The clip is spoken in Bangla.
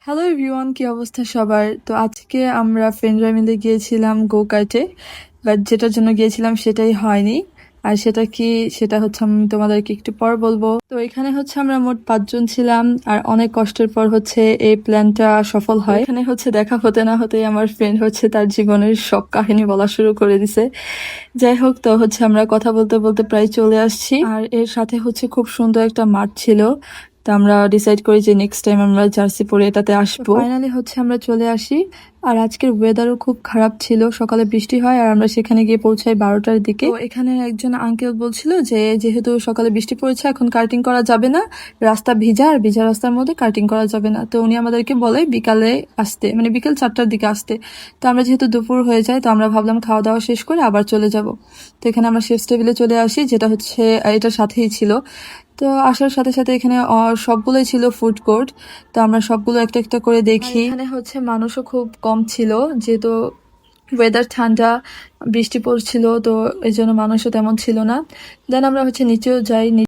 হ্যালো এভরিওয়ান, কি অবস্থা সবার? তো আজকে আমরা ফ্রেন্ডরা মিলে গিয়েছিলাম গো কার্টে, বাট যেটার জন্য গিয়েছিলাম সেটাই হয়নি। আর সেটা কি, সেটা হচ্ছে আমি তোমাদেরকে একটু পর বলবো। তো এখানে হচ্ছে আমরা মোট 5 জন ছিলাম, আর অনেক কষ্টের পর হচ্ছে এই প্ল্যানটা সফল হয়। এখানে হচ্ছে দেখা হতে না হতেই আমার ফ্রেন্ড হচ্ছে তার জীবনের সব কাহিনী বলা শুরু করে দিছে। যাই হোক, তো হচ্ছে আমরা কথা বলতে বলতে প্রায় চলে আসছি, আর এর সাথে হচ্ছে খুব সুন্দর একটা মাঠ ছিল। তো আমরা ডিসাইড করি যে নেক্সট টাইম আমরা জার্সি পরে এটাতে আসবো। ফাইনালি হচ্ছে আমরা চলে আসি। আর আজকের ওয়েদারও খুব খারাপ ছিল, সকালে বৃষ্টি হয় আর আমরা সেখানে গিয়ে পৌঁছাই 12টার দিকে। তো এখানে একজন আঙ্কেল বলছিল যে যেহেতু সকালে বৃষ্টি পড়েছে এখন কার্টিং করা যাবে না, রাস্তা ভিজা, আর ভিজা রাস্তার মধ্যে কার্টিং করা যাবে না। তো উনি আমাদেরকে বলে বিকালে আসতে, মানে বিকেল 4টার দিকে আসতে। তো আমরা যেহেতু দুপুর হয়ে যায়, তো আমরা ভাবলাম খাওয়া দাওয়া শেষ করে আবার চলে যাব। তো এখানে আমরা শেফস টেবিলে চলে আসি, যেটা হচ্ছে এটার সাথেই ছিল। তো আসার সাথে সাথে এখানে সবগুলোই ছিল ফুড কোর্ট। তো আমরা সবগুলো একটা একটা করে দেখি। এখানে হচ্ছে মানুষও খুব কম ছিল, যেহেতু ওয়েদার ঠান্ডা, বৃষ্টি পড়ছিল, তো এই জন্য মানুষও তেমন ছিল না। দেন আমরা হচ্ছে নিচেও যাই।